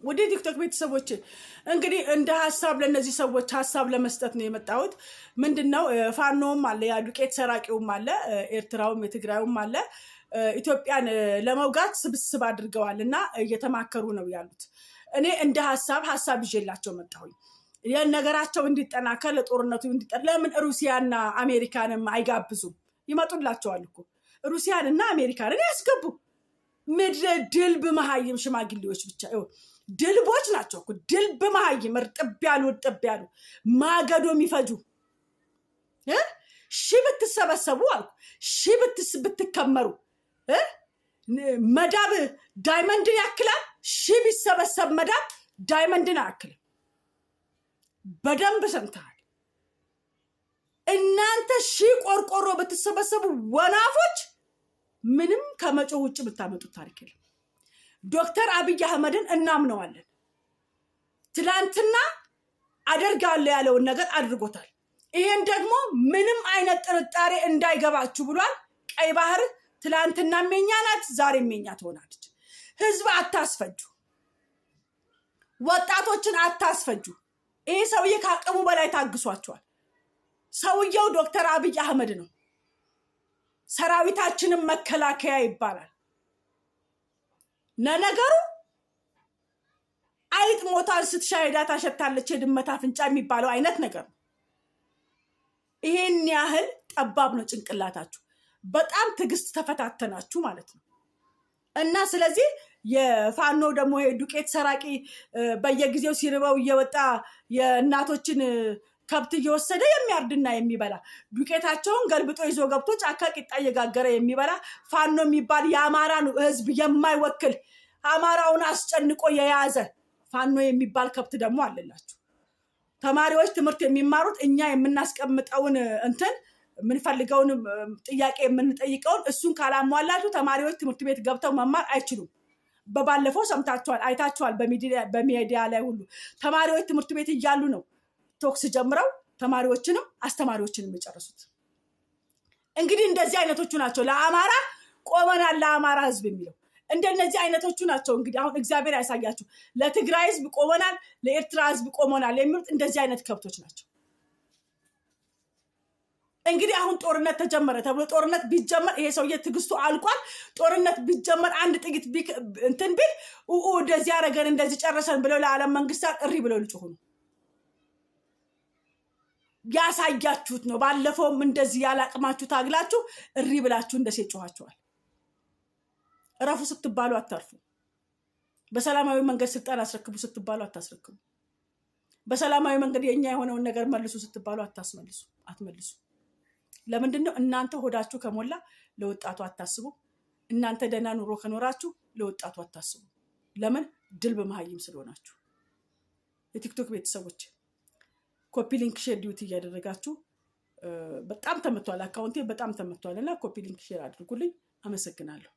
ወደ ቲክቶክ ቤተሰቦች እንግዲህ እንደ ሐሳብ ለነዚህ ሰዎች ሐሳብ ለመስጠት ነው የመጣሁት ምንድነው ፋኖም አለ ያ ዱቄት ሰራቂውም አለ ኤርትራውም የትግራዩም አለ ኢትዮጵያን ለመውጋት ስብስብ አድርገዋልና እየተማከሩ ነው ያሉት እኔ እንደ ሐሳብ ይዤላቸው መጣሁኝ የነገራቸው እንዲጠናከር ለጦርነቱ ለምን ሩሲያና አሜሪካንም አይጋብዙም ይመጡላቸዋል እኮ ሩሲያንና አሜሪካንን ያስገቡ ምድረ ድልብ መሃይም ሽማግሌዎች ብቻ ድልቦች ናቸው እኮ ድልብ መሃይም እርጥብ ያሉ ማገዶ የሚፈጁ ብትሰበሰቡ አልኩ ብትከመሩ መዳብ ዳይመንድን ያክላል ቢሰበሰብ መዳብ ዳይመንድን ያክላል በደንብ ሰምተሃል እናንተ ቆርቆሮ በተሰበሰቡ ወናፎች ምንም ከመጮ ውጭ ብታመጡት ታሪክ የለም ዶክተር አብይ አህመድን እናምነዋለን ትላንትና አደርጋለሁ ያለውን ነገር አድርጎታል ይሄን ደግሞ ምንም አይነት ጥርጣሬ እንዳይገባችሁ ብሏል ቀይ ባህር ትላንትና መኛ ናት ዛሬ መኛ ትሆናለች ህዝብ አታስፈጁ ወጣቶችን አታስፈጁ ይሄ ሰውዬ ካቀሙ በላይ ታግሷቸዋል ሰውየው ዶክተር አብይ አህመድ ነው ሰራዊታችንን መከላከያ ይባላል ነገሩ አይጥ ሞታል ስትሻሄዳ ታሸታለች የድመት አፍንጫ የሚባለው አይነት ነገር ይሄን ያህል ጠባብ ነው ጭንቅላታችሁ በጣም ትግስት ተፈታተናችሁ ማለት ነው እና ስለዚህ የፋኖ ደግሞ ዱቄት ሰራቂ በየጊዜው ሲርበው እየወጣ የእናቶችን ከብት እየወሰደ የሚያርድና የሚበላ ዱቄታቸውን ገልብጦ ይዞ ገብቶ ጫካ ቂጣ እየጋገረ የሚበላ ፋኖ የሚባል የአማራን ህዝብ የማይወክል አማራውን አስጨንቆ የያዘ ፋኖ የሚባል ከብት ደግሞ አለላችሁ ተማሪዎች ትምህርት የሚማሩት እኛ የምናስቀምጠውን ምንፈልገውን ጥያቄ የምንጠይቀውን እሱን ካላሟላችሁ ተማሪዎች ትምህርት ቤት ገብተው መማር አይችሉም በባለፈው ሰምታችኋል አይታችኋል በሚዲያ ላይ ሁሉ ተማሪዎች ትምህርት ቤት እያሉ ነው ቶክስ ጀምረው ተማሪዎችንም አስተማሪዎችንም የጨረሱት እንግዲህ እንደዚህ አይነቶቹ ናቸው ለአማራ ቆመናል ለአማራ ህዝብ የሚለው እንደነዚህ አይነቶቹ ናቸው እንግዲህ አሁን እግዚአብሔር ያሳያችሁ ለትግራይ ህዝብ ቆመናል ለኤርትራ ህዝብ ቆመናል የሚሉት እንደዚህ አይነት ከብቶች ናቸው እንግዲህ አሁን ጦርነት ተጀመረ ተብሎ ጦርነት ቢጀመር ይሄ ሰውዬ ትግስቱ አልቋል ጦርነት ቢጀመር አንድ ጥቂት ቢል እንደዚህ ያረገን እንደዚህ ጨረሰን ብለው ለዓለም መንግስታት እሪ ብለው ልጭሁኑ ያሳያችሁት ነው ባለፈውም እንደዚህ ያላቅማችሁ ታግላችሁ እሪ ብላችሁ እንደሴጭኋችኋል ረፉ ስትባሉ አታርፉ በሰላማዊ መንገድ ስልጣን አስረክቡ ስትባሉ አታስረክቡ በሰላማዊ መንገድ የኛ የሆነውን ነገር መልሱ ስትባሉ አትመልሱ ለምንድነው እናንተ ሆዳችሁ ከሞላ ለወጣቱ አታስቡ እናንተ ደና ኑሮ ከኖራችሁ ለወጣቱ አታስቡ ለምን ድል በመሃይም ስለሆናችሁ የቲክቶክ ቤተሰቦች ኮፒ ሊንክ ሼር ዲዩቲ ያደረጋችሁ በጣም ተመቷል አካውንቴ በጣም ተመቷልና ኮፒ ሊንክ ሼር አድርጉልኝ አመሰግናለሁ